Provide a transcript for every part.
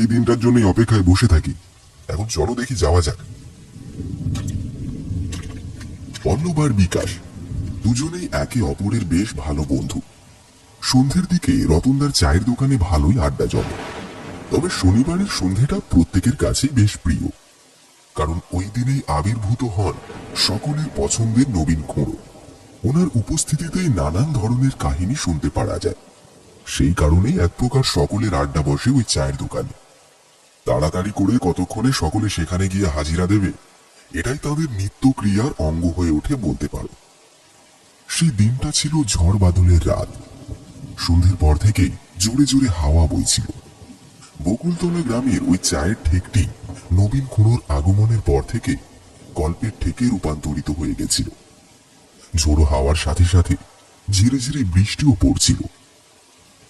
এই দিনটার জন্যই অপেক্ষায় বসে থাকি। এখন চলো দেখি যাওয়া যাক। পল্লব আর বিকাশ দুজনেই একে অপরের বেশ ভালো বন্ধু। সন্ধ্যের দিকে রতনদার চায়ের দোকানে ভালোই আড্ডা জমে। তবে শনিবারের সন্ধ্যেটা প্রত্যেকের কাছেই বেশ প্রিয়, কারণ ওই দিনেই আবির্ভূত হন সকলের পছন্দের নবীন খুঁড়ো। ওনার উপস্থিতিতে নানান ধরনের কাহিনী শুনতে পারা যায়। সেই কারণেই এক প্রকার সকলের আড্ডা বসে ওই চায়ের দোকানে। তাড়াতাড়ি করে কতক্ষণে সকলে সেখানে গিয়ে হাজিরা দেবে, এটাই তাদের নিত্য ক্রিয়ার অঙ্গ হয়ে ওঠে বলতে পারো। সেই দিনটা ছিল ঝড় বাদলের রাত। সন্ধ্যের পর থেকে জোরে জোরে হাওয়া বইছিল। বকুলতলা গ্রামের ওই চায়ের ঠেকটি নবীন খুঁড়োর আগমনের পর থেকে গল্পের ঠেকে রূপান্তরিত হয়ে গেছিল। ঝোড়ো হাওয়ার সাথে সাথে ঝিরে ঝিরে বৃষ্টিও পড়ছিল।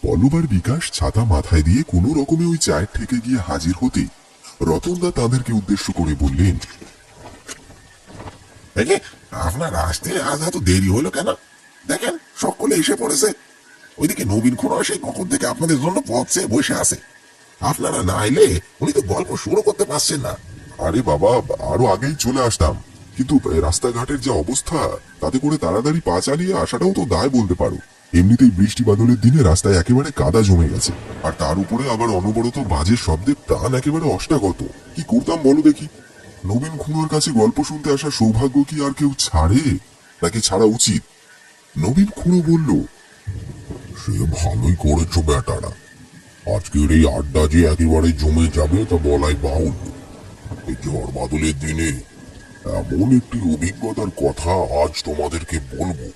পল্লব আর বিকাশ ছাতা মাথায় দিয়ে কোনো রকমে ওই চায়ের ঠেকে গিয়ে হাজির হতে রতনদা তাদেরকে উদ্দেশ্য করে বললেন, আপনার আসতে আজ এত দেরি হলো কেন? দেখেন সকলে এসে পড়েছে। ওইদিকে নবীন খুঁড়ো সেই কখন থেকে আপনাদের জন্য পথ চেয়ে বসে আছে। আপনারা না এলে উনি তো গল্প শুরু করতে পারছেন না। আরে বাবা, আরো আগেই চলে আসতাম, কিন্তু রাস্তাঘাটের যে অবস্থা, তাতে করে তাড়াতাড়ি পা চালিয়ে আসাটাও তো দায় বলতে পারো। এমনিতেই বৃষ্টি বাদলের দিনে রাস্তায় একেবারে কাদা জমে গেছে, আর তার উপরে আবার অনবরত বাজের শব্দে প্রাণ একেবারে অষ্টাগত। কি করতাম বলো দেখি? নবীন খুঁড়োর কাছে গল্প শুনতে আসার সৌভাগ্য কি আর কেউ ছাড়ে, নাকি ছাড়া উচিত? নবীন খুঁড়ো বলল, সে ভালোই করেছো বেটারা। আজকের এই আড্ডা যে একেবারে জমে যাবে তা বলাই বাহুল্য। এই ঝড় বাদলের দিনে এমন একটি অভিজ্ঞতার কথা আজ তোমাদেরকে বলবো,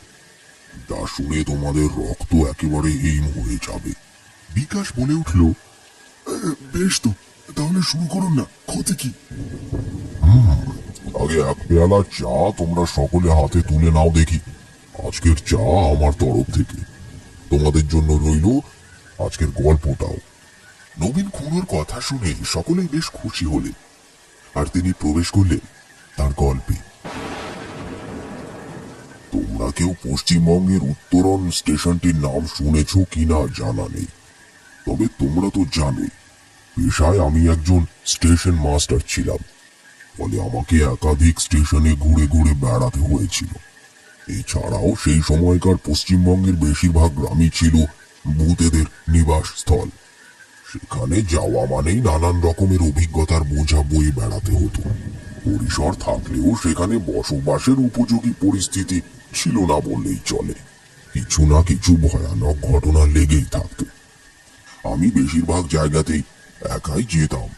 যা শুনে তোমাদের রক্ত একেবারে হিম হয়ে যাবে। বিকাশ বলে উঠল, বেশ তো, তাহলে শুরু করুন না, ক্ষতি কি? আগে এক পেয়ালা চা তোমরা সকলে হাতে তুলে নাও দেখি। আজকের চা আমার তরফ থেকে। তোমাদের জন্য রইল আজকের গল্পটাও। নবীন খুঁড়োর কথা শুনে সকলেই বেশ খুশি হলেন, আর তিনি প্রবেশ করলেন তার গল্পে। তোমরা কেউ পশ্চিমবঙ্গের উত্তরণ স্টেশনটির নাম শুনেছ কিনা জানা নেই, তবে তোমরা তো জানোই পেশায় আমি একজন স্টেশন মাস্টার ছিলাম। ফলে আমাকে একাধিক স্টেশনে ঘুরে ঘুরে বেড়াতে হয়েছিল। এছাড়াও সেই সময়কার পশ্চিমবঙ্গের বেশিরভাগ গ্রামই ছিল ভূতেদের নিবাস স্থল। সেখানে যাওয়া মানেই নানান রকমের অভিজ্ঞতার বোঝা বয়ে বেড়াতে হতো। পরিসর থাকলেও সেখানে বসবাসের উপযোগী পরিস্থিতি ছিল না বললেই চলে। কিছু না কিছু ভয়ানক ঘটনা লেগেই থাকত। আমি বেশিরভাগ জায়গাতেই একাই যেতাম।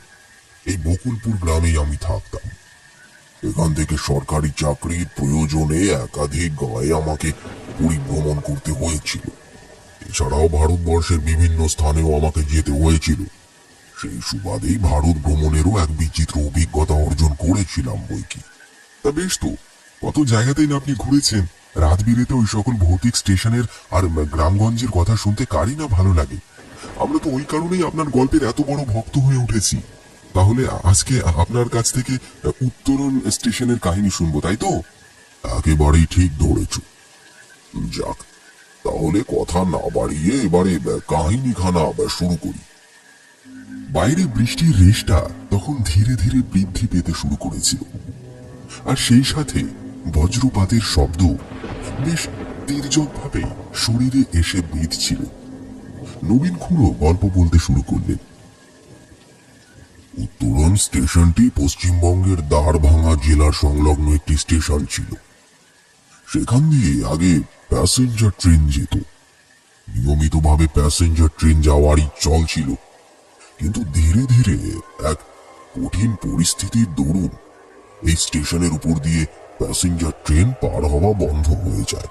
এই বকুলপুর গ্রামেই আমি থাকতাম। এখান থেকে সরকারি চাকরির প্রয়োজনে একাধিক গাঁয়ে আমাকে পরিভ্রমণ করতে হয়েছিল। এছাড়াও ভারতবর্ষের বিভিন্ন স্থানেও আমাকে যেতে হয়েছিল। সেই সুবাদেই ভারত ভ্রমণেরও এক বিচিত্র অভিজ্ঞতা অর্জন করেছিলাম বইকি। তা বেশ তো, কত জায়গাতেই না আপনি ঘুরেছেন। রাত বিরেতে ওই সকল ভৌতিক স্টেশনের আর গ্রামগঞ্জের কথা শুনতে কারই না ভালো লাগে। আমরা তো ওই কারণেই আপনার গল্পের এত বড় ভক্ত হয়ে উঠেছি। তাহলে আজকে আপনার কাছ থেকে উত্তরণ স্টেশনের কাহিনী শুনবো, তাই তো? একেবারেই ঠিক ধরেছ। যাক, তাহলে কথা না বাড়িয়ে এবারে কাহিনীখানা শুরু করি। বাইরে বৃষ্টির রেশটা তখন ধীরে ধীরে বৃদ্ধি পেতে শুরু করেছিল, আর সেই সাথে বজ্রপাতের শব্দ বেশ তীর্যকভাবে শরীরে এসে বিঁধছিল। নবীন খুঁড়ো গল্প বলতে শুরু করলেন। উত্তরণ স্টেশনটি পশ্চিমবঙ্গের দ্বারভাঙা জেলার সংলগ্ন একটি স্টেশন ছিল। সেখান দিয়ে আগে প্যাসেঞ্জার ট্রেন যেত। নিয়মিতভাবে প্যাসেঞ্জার ট্রেন যাওয়ারই চল ছিল, কিন্তু ধীরে ধীরে এক কঠিন পরিস্থিতির দরুন এই স্টেশনের উপর দিয়ে প্যাসেঞ্জার ট্রেন পার হওয়া বন্ধ হয়ে যায়।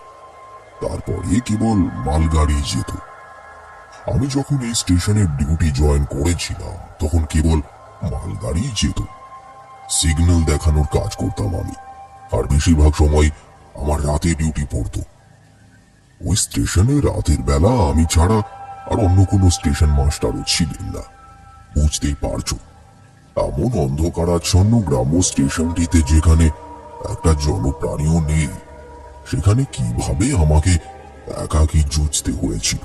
তারপরে কেবল মালগাড়ি যেত। আমি যখন এই স্টেশনের ডিউটি জয়েন করেছিলাম তখন কেবল মালগাড়ি যেত। সিগন্যাল দেখানোর কাজ করতাম আমি, আর বেশিরভাগ সময় আমার রাতে ডিউটি পড়তো। ওই স্টেশনে রাতের বেলা আমি ছাড়া আর অন্য কোনো স্টেশন মাস্টারও ছিলেন না। বুঝতেই পারছো, এমন অন্ধকারাচ্ছন্ন গ্রাম্য স্টেশনটিতে যেখানে একটা জনপ্রাণীও নেই, সেখানে কিভাবে আমাকে একাকী জুঝতে হয়েছিল।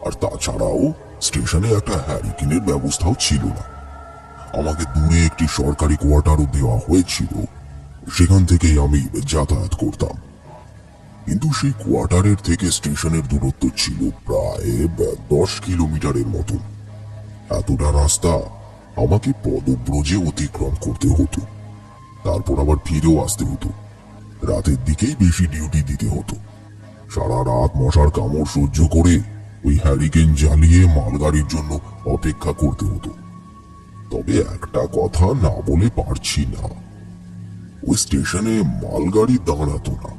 আর তাছাড়াও স্টেশনে একটা হ্যারিকেনের ব্যবস্থাও ছিল না। আমাকে দূরে একটি সরকারি কোয়ার্টারও দেওয়া হয়েছিল, সেখান থেকেই আমি যাতায়াত করতাম। কিন্তু সেই কোয়ার্টারের থেকে স্টেশনের দূরত্ব ছিল প্রায় 10 কিলোমিটারের মতন। এতটা রাস্তা আমাকে পদব্রজে অতিক্রম করতে হতো, তারপর আবার ফিরেও আসতে হতো। রাতের দিকেই বেশি ডিউটি দিতে হতো। সারা রাত মশার কামড় সহ্য করে ওই হ্যারিকেন জ্বালিয়ে মালগাড়ির জন্য অপেক্ষা করতে হতো। তবে একটা কথা না বলে পারছি না, ওই স্টেশনে মালগাড়ি দাঁড়াতো না।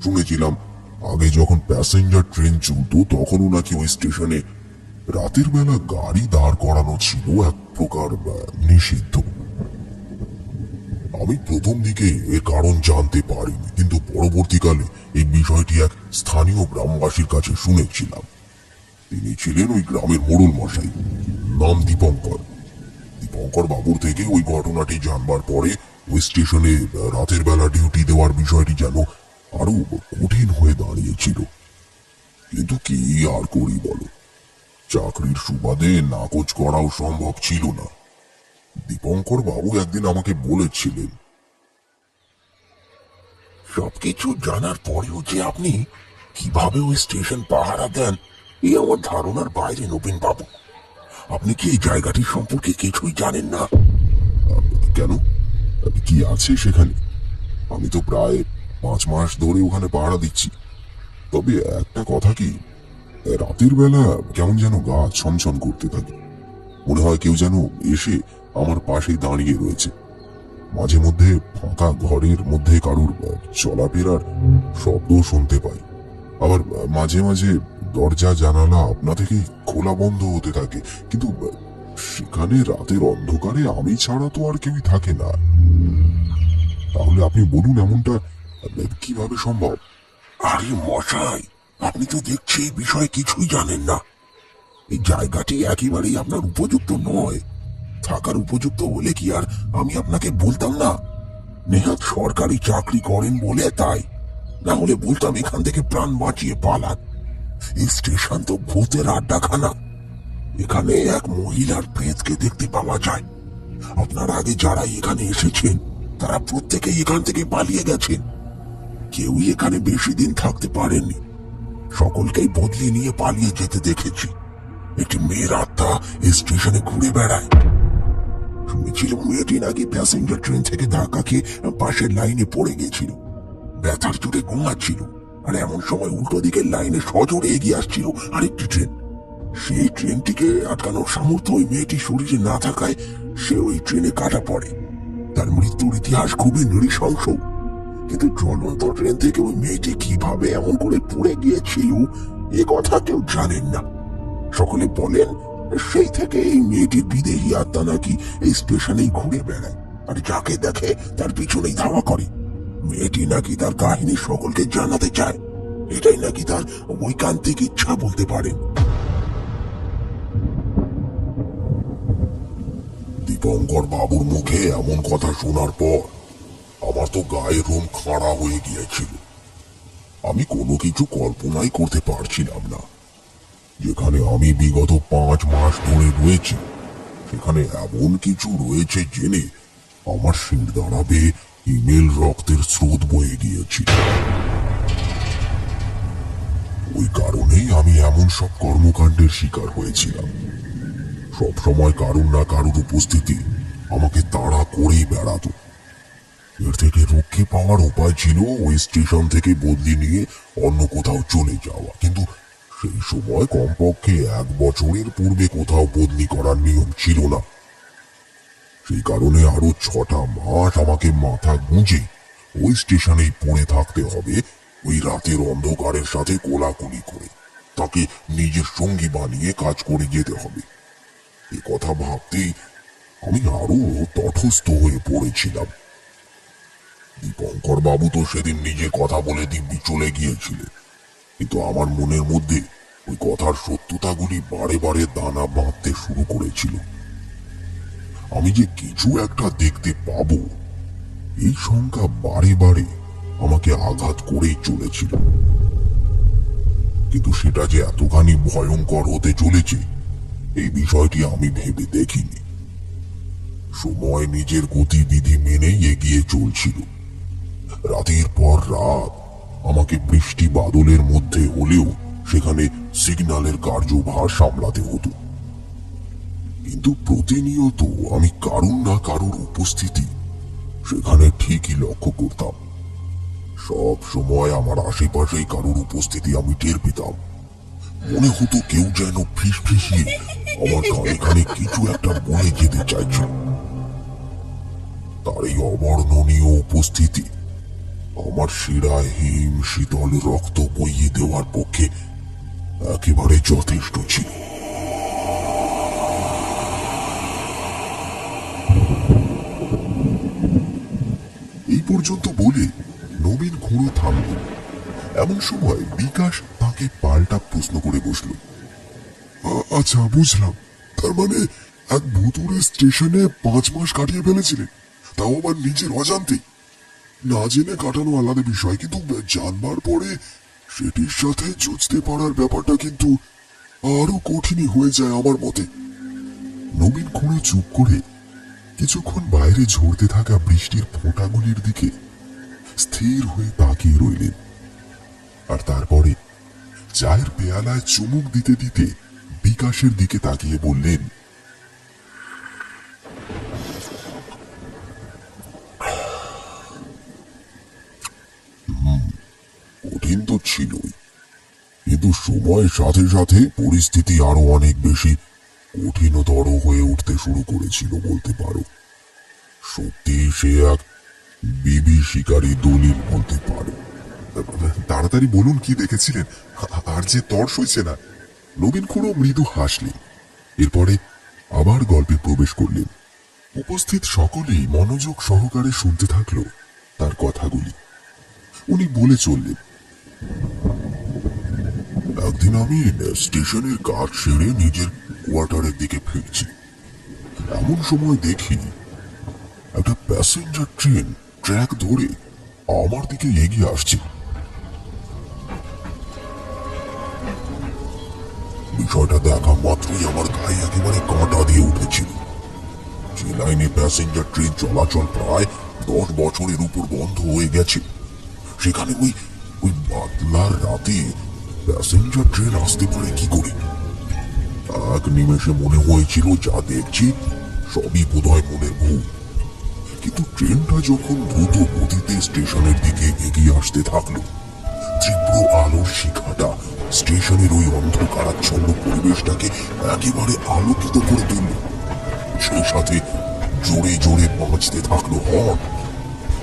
শুনেছিলাম আগে যখন প্যাসেঞ্জার ট্রেন চলতো তখনও নাকি ওই স্টেশনে রাতের বেলা গাড়ি দাঁড় করানো ছিল এক প্রকার নিষিদ্ধ। আমি প্রথম দিকে এর কারণ জানতে পারিনি, কিন্তু পরবর্তীকালে এই বিষয়টি এক স্থানীয় গ্রামবাসীর কাছে শুনেছিলাম। তিনি ছিলেন ওই গ্রামের মোড়ল মশাই, নাম দীপঙ্কর। দীপঙ্কর বাবুর থেকে ওই ঘটনাটি জানবার পরে ওই স্টেশনে রাতের বেলা ডিউটি দেওয়ার বিষয়টি যেন আরো কঠিন হয়ে দাঁড়িয়েছিল। কিন্তু কি আর করি বলো, চাকরির সুবাদে নাকচ করাও সম্ভব ছিল না। দীপঙ্কর বাবু একদিন আমাকে বলেছিলেন, সবকিছু জানার পরেও যে আপনি কিভাবে ওই স্টেশন পাহারা দেন, এই আমার ধারণার বাইরে নবীন বাবু। আপনি কি এই জায়গাটি সম্পর্কে কিছুই জানেন না? কেন, কি আছে সেখানে? আমি তো প্রায় 5 মাস ধরে ওখানে পাহারা দিচ্ছি। তবে একটা কথা কি, রাতের বেলা কেমন যেন গা ছমছম করতে থাকে। মনে হয় কেউ যেন এসে আমার পাশে দাঁড়িয়ে রয়েছে। মাঝে মধ্যে ফাঁকা ঘরের মধ্যে কারুর চলাফেরার শব্দ শুনতে পাই। আবার মাঝে মাঝে দরজা জানালা আপনা থেকে খোলা বন্ধ হতে থাকে, কিন্তু সেখানে রাতের অন্ধকারে আমি ছাড়া তো আর কেউই থাকে না। তাহলে আপনি বলুন, এমনটা কিভাবে সম্ভব? আরে মশাই, আপনি তো দেখছি এই বিষয়ে কিছুই জানেন না। এই জায়গাটি একেবারেই আপনার উপযুক্ত নয়। থাকার উপযুক্ত হলে কি আর আমি আপনাকে বলতাম না? নেহাত সরকারি চাকরি করেন বলে তাই, না হলে বলতাম এখান থেকে প্রাণ বাঁচিয়ে পালান। এই স্টেশন তো ভূতের আড্ডাখানা। এখানে এক মহিলার প্রেতকে দেখতে পাওয়া যায়। আপনার আগে যারা এখানে এসেছেন তারা প্রত্যেকেই এখান থেকে পালিয়ে গেছেন। কেউই এখানে বেশি দিন থাকতে পারেননি। সকলকেই বদলি নিয়ে পালিয়ে যেতে দেখেছি। একটি মেয়ের আত্মা এই স্টেশনে ঘুরে বেড়ায়। শুনেছিলাম মেয়েটি নাকি প্যাসেঞ্জার ট্রেন থেকে ধাক্কা খেয়ে পাশের লাইনে পড়ে গেছিল। ব্যথার চোটে ঘুমাচ্ছিল, আর এমন সময় উল্টো দিকের লাইনে সজোরে এগিয়ে আসছিল আরেকটি ট্রেন। সেই ট্রেনটিকে আটকানোর সামর্থ্য ওই মেয়েটির শরীরে না থাকায় সে ওই ট্রেনে কাটা পড়ে। তার মৃত্যুর ইতিহাস খুবই নৃশংস। কিন্তু চলন্ত ট্রেন থেকে ওই মেয়েটি কিভাবে এমন করে পড়ে গিয়েছিল এ কথা কেউ জানেন না। সকলে বলেন সেই থেকে এই মেয়েটির বিদেহী আত্মা নাকি এই স্টেশনেই ঘুরে বেড়ায়, আর যাকে দেখে তার পিছনেই ধাওয়া করে। মেয়েটি নাকি তার কাহিনী সকলকে জানাতে চায়। এটাই নাকি তার ঐকান্তিক ইচ্ছা বলতে পারেন। দীপঙ্কর বাবুর মুখে এমন কথা শোনার পর আমার তো গায়ের রোম খাড়া হয়ে গিয়েছিল। আমি কোনো কিছু কল্পনাই করতে পারছিলাম না। যেখানে আমি বিগত 5 মাস ধরে রয়েছি, সেখানে এমন কিছু রয়েছে জেনে আমার শির দাঁড়াবে ইমেল রক্তের স্রোত বয়ে গিয়েছিল। ওই কারণেই আমি এমন সব কর্মকাণ্ডের শিকার হয়েছিলাম। সবসময় কারুর না কারুর উপস্থিতি আমাকে তাড়া করেই বেড়াতো। এর থেকে রক্ষে পাওয়ার উপায় ছিল ওই স্টেশন থেকে বদলি নিয়ে অন্য কোথাও চলে যাওয়া, কিন্তু সেই সময় কমপক্ষে 1 বছরের পূর্বে কোথাও বদলি করার নিয়ম ছিল না। সেই কারণে আরো 6টা মাস আমাকে মাথা গুঁজে ওই স্টেশনেই পড়ে থাকতে হবে, ওই রাতের অন্ধকারের সাথে কোলাকুলি করে। তাকে নিজের সঙ্গী বানিয়ে কাজ করে যেতে হবে। এ কথা ভাবতেই আমি আরো তটস্থ হয়ে পড়েছিলাম। দীপঙ্কর বাবু তো সেদিন নিজে কথা বলে দিব্যি চলে গিয়েছিলেন, কিন্তু আমার মনের মধ্যে ওই কথার সত্যতাগুলি বারে বারে দানা বাঁধতে শুরু করেছিল। আমি যে কিছু একটা দেখতে পাবো, এই শঙ্কা বারে বারে আমাকে আঘাত করেই চলেছিল। কিন্তু সেটা যে এতখানি ভয়ঙ্কর হতে চলেছে এই বিষয়টি আমি ভেবে দেখিনি। সময় নিজের গতিবিধি মেনেই এগিয়ে চলছিল। রাতের পর রাত আমাকে বৃষ্টি বাদলের মধ্যে হলেও সেখানে সিগন্যালের কার্যভার সামলাতে হতো। কিন্তু প্রতিনিয়ত আমি কারুর না কারুর উপস্থিতি সেখানে ঠিকই লক্ষ্য করতাম। সব সময় আমার আশেপাশে কারুর উপস্থিতি আমি টের পেতাম। মনে হতো কেউ যেন ফিসফিসিয়ে আমার কানে কানে কিছু একটা বলে যেতে চাইছে। তার এই অবর্ণনীয় উপস্থিতি আমার শিরায় হিম শীতল রক্ত বইয়ে দেওয়ার পক্ষে একেবারে যথেষ্ট ছিল। এই পর্যন্ত বলে নবীন ঘুরো থামল। এমন সময় বিকাশ তাকে পাল্টা প্রশ্ন করে বসল। আচ্ছা, বুঝলাম। তার মানে এক ভুতুরে স্টেশনে 5 মাস কাটিয়ে ফেলেছিলেন, তাও আবার নিজের অজান্তেই। না জেনে কাটানো আলাদা বিষয়, কিন্তু জানবার পরে সেটির সাথে যুঝতে পারার ব্যাপারটা কিন্তু আরো কঠিনই হয়ে যায় আমার মতে। নবীন খুঁড়ো চুপ করে কিছুক্ষণ বাইরে ঝরতে থাকা বৃষ্টির ফোঁটাগুলির দিকে স্থির হয়ে তাকিয়ে রইলেন। আর তারপরে চায়ের পেয়ালায় চুমুক দিতে দিতে বিকাশের দিকে তাকিয়ে বললেন, কঠিন তো ছিলই, কিন্তু সময়ের সাথে সাথে পরিস্থিতি আরো অনেক বেশি কঠিনতর হয়ে উঠতে শুরু করেছিল বলতে পারো। সত্যি সে এক বিভীষিকারী দলিল বলতে পারো। তাড়াতাড়ি বলুন কি দেখেছিলেন, আর যে তর সইছে না। নবীন খুঁড়ো মৃদু হাসলেন। এরপরে আবার গল্পে প্রবেশ করলেন। উপস্থিত সকলেই মনোযোগ সহকারে শুনতে থাকলো তার কথাগুলি। উনি বলে চললেন, একদিন আমি স্টেশনের কাজ সেরে নিজের কোয়ার্টারের দিকে ফিরছি। এমন সময় দেখি একটা প্যাসেঞ্জার ট্রেন ট্র্যাক ধরে আমার দিকে এগিয়ে আসছে। বিষয়টা দেখা মাত্রই আমার গায়ে একেবারে কাঁটা দিয়ে উঠেছিল। যে লাইনে প্যাসেঞ্জার ট্রেন চলাচল প্রায় 10 বছরের উপর বন্ধ হয়ে গেছে, সেখানে ওই ওই বাদলার রাতে প্যাসেঞ্জার ট্রেন আসতে পারে কি করে? এক নিমেষে মনে হয়েছিল যা দেখছি সবই বোধহয় মনের ভুল। কিন্তু ট্রেনটা যখন দ্রুত গতিতে স্টেশনের দিকে এগিয়ে আসতে থাকলো, তীব্র আলোর শিখাটা স্টেশনের ওই অন্ধকারাচ্ছন্ন পরিবেশটাকে একেবারে আলোকিত করে তুলল। সেই সাথে জোরে জোরে বাজতে থাকলো হর্ন।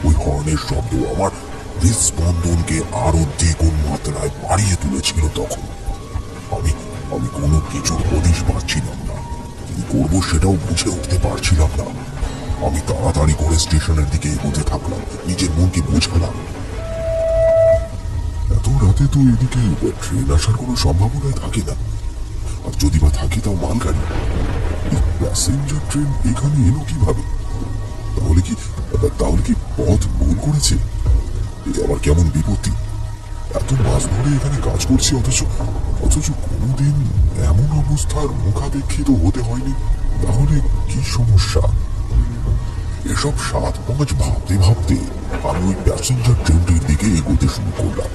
ওই হর্নের শব্দ আমার হৃদস্পন্দনকে আরো দ্বিগুণ মাত্রায় বাড়িয়ে তুলেছিল। তখন আমি আমি কোনো কিছুর হদিশ পাচ্ছিলাম না। কি করবো সেটাও বুঝে উঠতে পারছিলাম না। আমি তাড়াতাড়ি করে স্টেশনের দিকে এগোতে থাকলাম, নিজের মনকে বোঝালাম এত রাতে তো এদিকে ট্রেন আসার কোনো সম্ভাবনাই থাকে না। আর যদি বা থাকে তাও মালগাড়ি। প্যাসেঞ্জার ট্রেন এখানে এলো কিভাবে? তাহলে কি পথ ভুল করেছে? এ আবার কেমন বিপত্তি! এত মাস ধরে এখানে কাজ করছি, অথচ কোনোদিন এমন অবস্থার মুখাপেক্ষিত হতে হয়নি। তাহলে কি সমস্যা? এসব 7-5 ভাবতে ভাবতে আমি ওই প্যাসেঞ্জার ট্রেনটির দিকে এগোতে শুরু করলাম।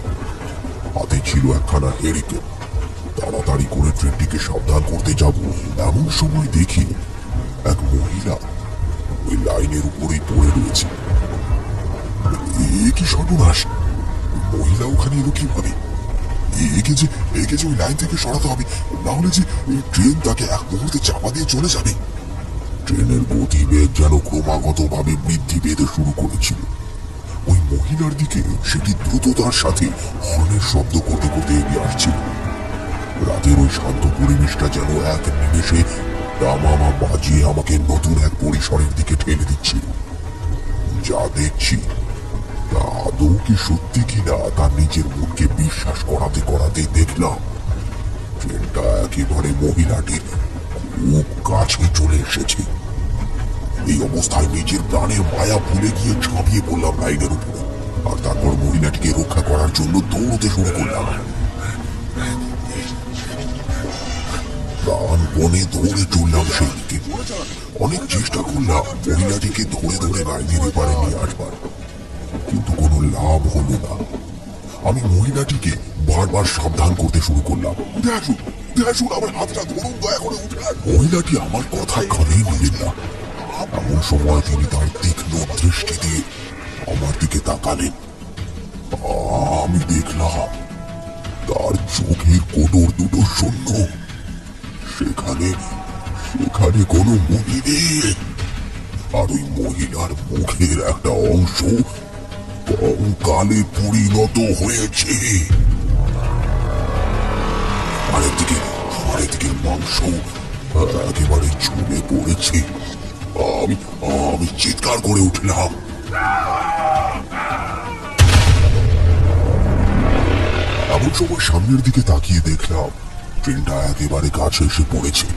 হাতে ছিল একখানা হেরিকেন। তাড়াতাড়ি করে ট্রেনটিকে সাবধান করতে যাব, এমন সময় দেখি এক মহিলা ওই লাইনের উপরেই পড়ে রয়েছে। এ কি সর্বনাশ! মহিলা ওখানে এলো কিভাবে? একে যে ওই লাইন থেকে সরাতে হবে, না হলে যে এই ট্রেন তাকে এক মুহূর্তে চাপা দিয়ে চলে যাবে। ট্রেনের গতিবেগ যেন ক্রমাগতভাবে বৃদ্ধি পেতে শুরু করেছিল। ওই মহিলার দিকে সেটি দ্রুততার সাথে হর্নের শব্দ করতে করতে এগিয়ে আসছিল। রাতের ওই শান্ত পরিবেশটা যেন এক নিমেষে দামামা বাজিয়ে আমাকে নতুন এক পরিসরের দিকে ঠেলে দিচ্ছিল। যা দেখছি তা আদৌ কি সত্যি কিনা তা নিজের মনকে বিশ্বাস করাতে করাতে দেখলাম ট্রেনটা একেবারে মহিলাটির খুব কাছে চলে এসেছে। এই অবস্থায় নিজের প্রাণের মায়া ভুলে গিয়ে ঝাঁপিয়ে পড়লাম লাইনের উপরে। আর তারপর মহিলাটিকে রক্ষা করার জন্য দৌড়তে শুরু করলাম। প্রাণপণে দৌড়ে চললাম সেই দিকে। অনেক চেষ্টা করলাম মহিলাটিকে ধরে ধরে লাইনের এপারে নিয়ে আসবার, কিন্তু কোনো লাভ হলো না। আমি মহিলাটিকে বারবার সাবধান করতে শুরু করলাম, দেখুন আমার হাতটা ধরুন, দয়া করে উঠে আসুন। মহিলাটি আমার কথা কানেই নিলেন না। এমন সময় তিনি তার তীক্ষ্ণ দৃষ্টি দিয়ে আমার দিকে তাকালেন। আমি দেখলাম তার চোখের কোটর দুটো শূন্য, সেখানে সেখানে কোনো মুখি নেই। আর ওই মহিলার মুখের একটা অংশ কঙ্কালে পরিণত হয়েছে। আরেকদিকে মাংস একেবারে ঝুলে পড়েছে। আমি আমি চিৎকার করে উঠলাম। এমন সময় সামনের দিকে তাকিয়ে দেখলাম ট্রেনটা একেবারে কাছে এসে পড়েছে।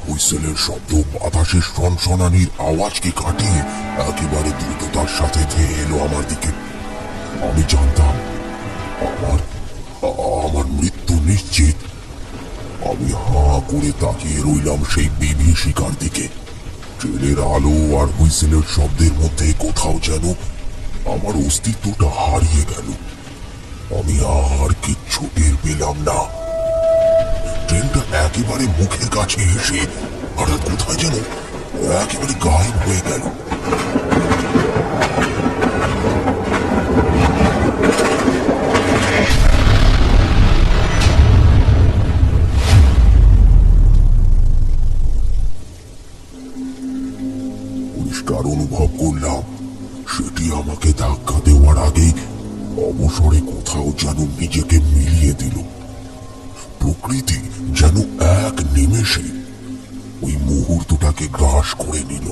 হুইসেলের শব্দ বাতাসের সনসনানির আওয়াজকে কাটিয়ে একেবারে দ্রুততার সাথে ধেয়ে এলো আমার দিকে। আমি জানতাম আমার আমার মৃত্যু নিশ্চিত। আমি হাঁ করে তাকিয়ে রইলাম সেই বিভীষিকার দিকে। ট্রেনের আলো আর হুইসেলের শব্দের মধ্যে কোথাও যেন আমার অস্তিত্বটা হারিয়ে গেল। আমি আর কিচ্ছু টের পেলাম না। ট্রেনটা একেবারে মুখের কাছে এসে হঠাৎ কোথায় যেন একেবারে গায়েব হয়ে গেল। পরিষ্কার অনুভব করলাম সেটি আমাকে ধাক্কা দেওয়ার আগেই অবসরে কোথাও যেন নিজেকে মিলিয়ে দিল। প্রকৃতি যেন এক নিমেষে ওই মুহূর্তটাকে গ্রাস করে নিল।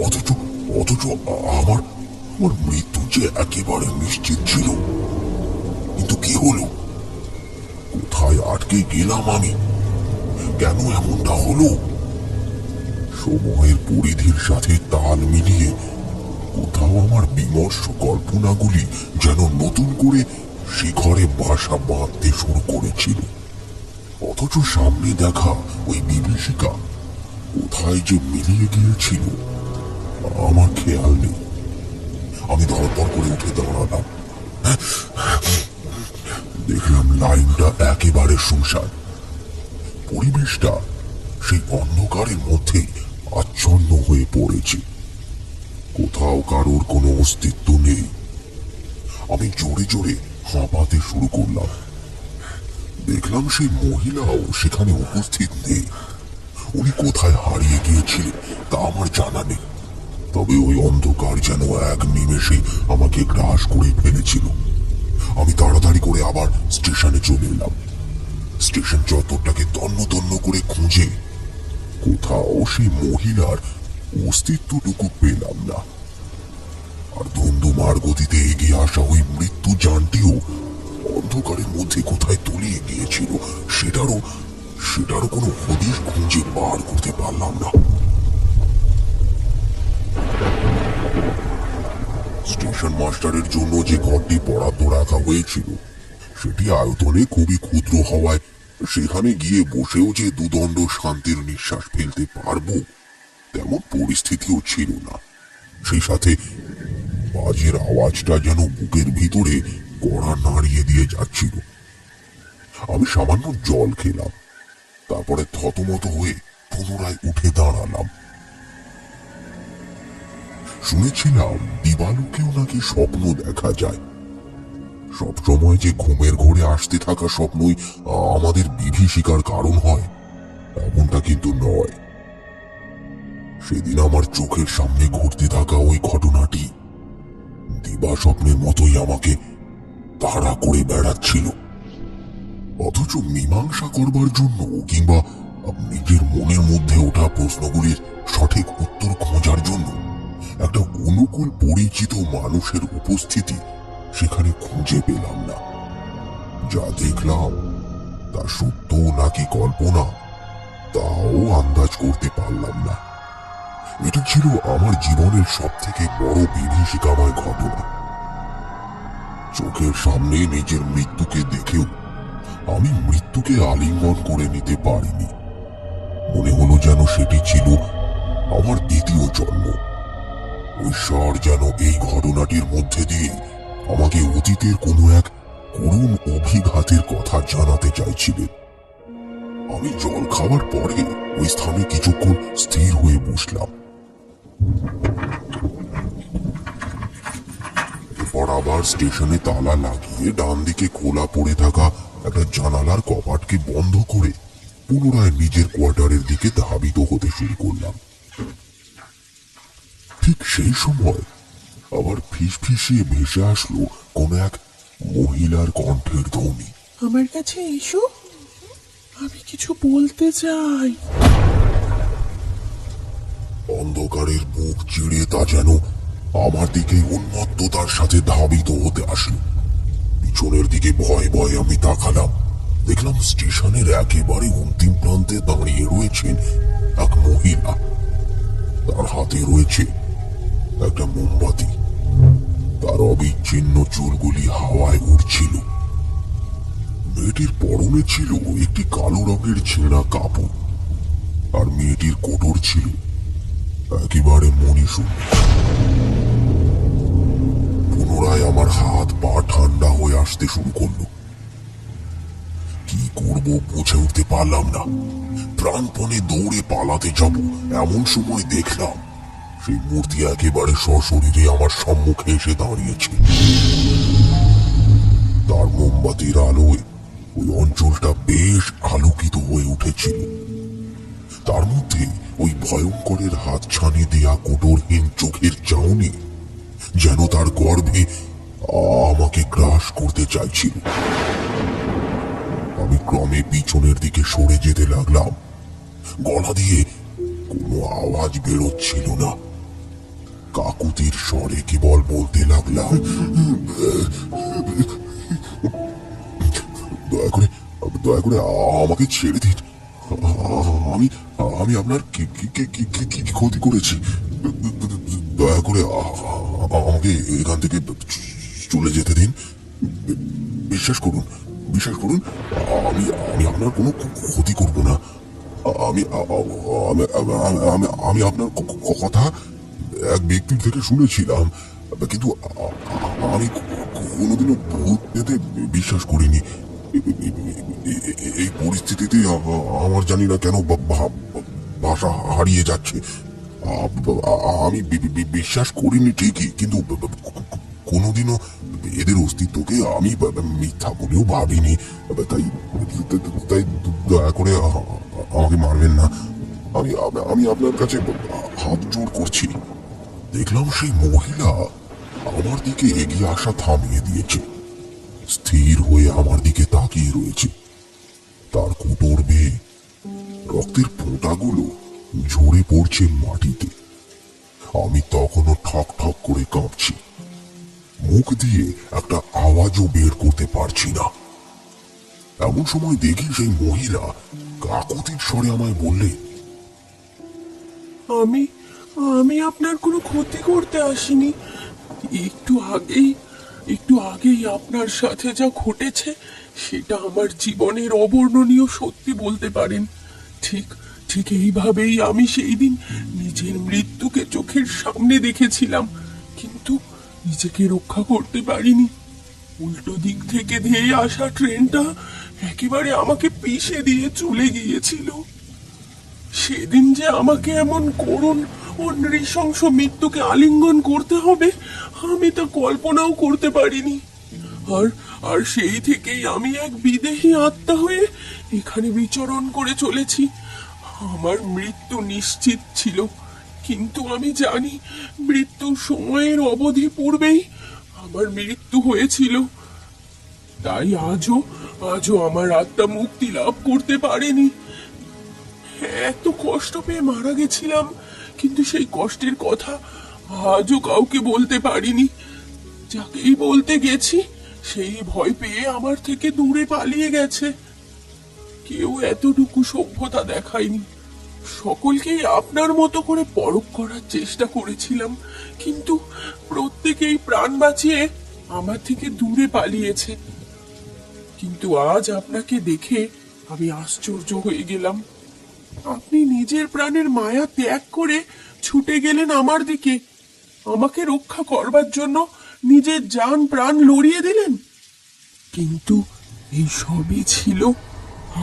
অথচ অথচ আমার আমার মৃত্যু যে একেবারে নিশ্চিত ছিল। কিন্তু কি হলো? কোথায় আটকে গেলাম আমি? কেন এমনটা হলো? সময়ের পরিধির সাথে তাল মিলিয়ে কোথাও আমার বিমর্ষ কল্পনাগুলি যেন নতুন করে শিখরে বাসা বাঁধতে শুরু করেছিল। অথচ সামনে দেখা ওই বিভীষিকা কোথায় যে মিলিয়ে গিয়েছিল আমার খেয়াল নেই। আমি ধরপড় করে উঠে দাঁড়ালাম। দেখলাম লাইনটা একেবারে শুনশান। পরিবেশটা সেই অন্ধকারের মধ্যেই আচ্ছন্ন হয়ে পড়েছে। কোথাও কারোর কোনো অস্তিত্ব নেই। আমি জোরে জোরে হাঁপাতে শুরু করলাম। দেখলাম সেই মহিলাও সেখানে উপস্থিত নেই। উনি কোথায় হারিয়ে গিয়েছিলেন তা আমার জানা নেই। তবে ওই অন্ধকার যেন এক নিমেষে আমাকে গ্রাস করে ফেলেছিল। আমি তাড়াতাড়ি করে আবার স্টেশনে চলে এলাম। স্টেশন চত্বরটাকে তন্ন তন্ন করে খুঁজে কোথাও সেই মহিলার অস্তিত্বটুকু পেলাম না। আর ধুন্ধুমার গতিতে এগিয়ে আসা ওই মৃত্যু যানটিও অন্ধকারের মধ্যে কোথায় তলিয়ে গিয়েছিল সেটারও কোনো হদিশ খুঁজে বার করতে পারলাম না। স্টেশন মাস্টারের জন্য যে ঘরটি বরাদ্দ রাখা হয়েছিল সেটি আয়তনে খুবই ক্ষুদ্র হওয়ায় সেখানে গিয়ে বসেও যে দুদণ্ড শান্তির নিঃশ্বাস ফেলতে পারবো তেমন পরিস্থিতিও ছিল না। সেই সাথে বাজের আওয়াজটা যেন বুকের ভিতরে কড়া নাড়িয়ে দিয়ে যাচ্ছিল। আমি সামান্য জল খেলাম, তারপরে থতমত হয়ে পুনরায় উঠে দাঁড়ালাম। শুনেছিলাম দিবালোকেও নাকি স্বপ্ন দেখা যায়। সবসময় যে ঘুমের ঘোরে আসতে থাকা স্বপ্নই আমাদের বিভীষিকার কারণ হয় এমনটা কিন্তু নয়। সেদিন আমার চোখের সামনে ঘটতে থাকা ওই ঘটনাটি দিবা স্বপ্নের মতোই আমাকে তাড়া করে বেড়াচ্ছিল। অথচ মীমাংসা করবার জন্য কিংবা নিজের মনের মধ্যে ওঠা প্রশ্নগুলির সঠিক উত্তর খোঁজার জন্য একটা অনুকূল পরিচিত মানুষের উপস্থিতি সেখানে খুঁজে পেলাম না। যা দেখলাম তা সত্য নাকি কল্পনা তাও আন্দাজ করতে পারলাম না। এটা ছিল আমার জীবনের সব থেকে বড় বিভীষিকাময় ঘটনা। চোখের সামনে নিজের মৃত্যুকে দেখেও আমি মৃত্যুকে আলিঙ্গন করে নিতে পারিনি। মনে হলো যেন সেটি ছিল আমার দ্বিতীয় জন্ম। ঈশ্বর যেন এই ঘটনাটির মধ্যে দিয়ে আমাকে অতীতের কোনো এক করুণ অভিঘাতের কথা জানাতে চাইছিলেন। আমি জল খাওয়ার পরে ওই স্থানে কিছুক্ষণ স্থির হয়ে বসলাম। এরপর আবার স্টেশনে তালা লাগিয়ে ডান দিকে খোলা পড়ে থাকা একটা জানালার কপাটকে বন্ধ করে পুনরায় নিজের কোয়ার্টারের দিকে ধাবিত হতে শুরু করলাম। ঠিক সেই সময় আবার ফিসফিসিয়ে ভেসে আসলো কোন এক মহিলার কণ্ঠের ধ্বনি। আমার কাছে এসো, আমি কিছু বলতে চাই। অন্ধকারের বুক চিড়ে তা যেন আমার দিকে উন্মত্ততার সাথে ধাবিত হতে আসলো। পিছনের দিকে ভয়ে ভয়ে আমি তাকালাম। দেখলাম স্টেশনের একেবারে অন্তিম প্রান্তে দাঁড়িয়ে রয়েছেন এক মহিলা। তার হাতে রয়েছে একটা মোমবাতি। তার অবিচ্ছিন্ন চুলগুলি হাওয়ায় উড়ছিল। মেয়েটির পরনে ছিল একটি কালো রঙের ছেঁড়া কাপড়, আর মেয়েটির কোটর ছিল একেবারে মণিশূন্য। পুনরায় আমার হাত পা ঠান্ডা হয়ে আসতে শুরু করলো। কি করব বুঝে উঠতে পারলাম না। প্রাণপণে দৌড়ে পালাতে যাব এমন সময় দেখলাম সেই মূর্তি একেবারে সশরীরে আমার সম্মুখে এসে দাঁড়িয়েছে। তার মোমবাতির আলোয় ওই অঞ্চলটা বেশ আলোকিত হয়ে উঠেছিল। তার মধ্যে ওই ভয়ঙ্করের হাত ছানি দেয়া কোটরহীন চোখের চাউনি যেন তার গর্ভে আমাকে গ্রাস করতে চাইছিল। আমি ক্রমে পিছনের দিকে সরে যেতে লাগলাম। গলা দিয়ে কোনো আওয়াজ বেরোচ্ছিল না। কাকুতির স্বরে কেবল বলতে লাগলাম, দয়া করে দয়া করে আমাকে ছেড়ে দিন। আমি আমি আপনার কি ক্ষতি করেছি? দয়া করে আমাকে এখান থেকে চলে যেতে দিন। বিশ্বাস করুন, বিশ্বাস করুন, আমি আমি আপনার কোনো ক্ষতি করব না। আমি আমি আমি আমি আপনার কথা এক ব্যক্তির থেকে শুনেছিলাম, কিন্তু আমি কোনোদিনও ভূত পেতে বিশ্বাস করিনি। এই পরিস্থিতিতে আমার জানি না কেন ভাষা হারিয়ে যাচ্ছে। আমি বিশ্বাস করিনি ঠিকই, কিন্তু কোনোদিনও এদের অস্তিত্বকে আমি মিথ্যা বলেও ভাবিনি। তাই তাই দয়া করে আমাকে মারবেন না। আমি আমি আপনার কাছে হাত জোড় করছি। দেখলাম সেই মহিলা আমার দিকে এগিয়ে আসা থামিয়ে দিয়েছে। স্থির হয়ে আমার দিকে তাকিয়ে রয়েছে। তার কোটর বেয়ে রক্তের ফোঁটাগুলো ঝরে পড়ছে মাটিতে। আমি তখনও ঠক ঠক করে কাঁপছি। মুখ দিয়ে একটা আওয়াজও বের করতে পারছি না। এমন সময় দেখি সেই মহিলা কাকুতির স্বরে আমায় বললে, আমি আমি আপনার কোনো ক্ষতি করতে আসিনি। একটু আগেই আপনার সাথে যা ঘটেছে সেটা আমার জীবনের অবর্ণনীয় সত্যি বলতে পারেন। ঠিক ঠিক এইভাবেই আমি সেই দিন নিজের মৃত্যুকে চোখের সামনে দেখেছিলাম, কিন্তু নিজেকে রক্ষা করতে পারিনি। উল্টো দিক থেকে ধেয়ে আসা ট্রেনটা একেবারে আমাকে পিষে দিয়ে চলে গিয়েছিল। সেদিন যে আমাকে এমন করুণ ও নৃশংস মৃত্যুকে আলিঙ্গন করতে হবে আমি তা কল্পনাও করতে পারিনি। আর আর সেই থেকেই আমি এক বিদেহী আত্মা হয়ে এখানে বিচরণ করে চলেছি। আমার মৃত্যু নিশ্চিত ছিল, কিন্তু আমি জানি মৃত্যুর সময়ের অবধি পূর্বেই আমার মৃত্যু হয়েছিল। তাই আজও আমার আত্মা মুক্তি লাভ করতে পারেনি। এত কষ্ট পেয়ে মারা গেছিলাম, কিন্তু সেই কষ্টের কথা আজও কাউকে বলতে পারিনি। যাকেই বলতে গেছি সেই ভয় পেয়ে আমার থেকে দূরে পালিয়ে গেছে। কেউ এতটুকু সভ্যতা দেখায়নি। সকলকেই আপনার মতো করে পরখ করার চেষ্টা করেছিলাম, কিন্তু প্রত্যেকেই প্রাণ বাঁচিয়ে আমার থেকে দূরে পালিয়েছে। কিন্তু আজ আপনাকে দেখে আমি আশ্চর্য হয়ে গেলাম। আপনি নিজের প্রাণের মায়া ত্যাগ করে ছুটে গেলেন আমার দিকে, আমাকে রক্ষা করবার জন্য নিজের জান প্রাণ লড়িয়ে দিলেন। কিন্তু এই সবই ছিল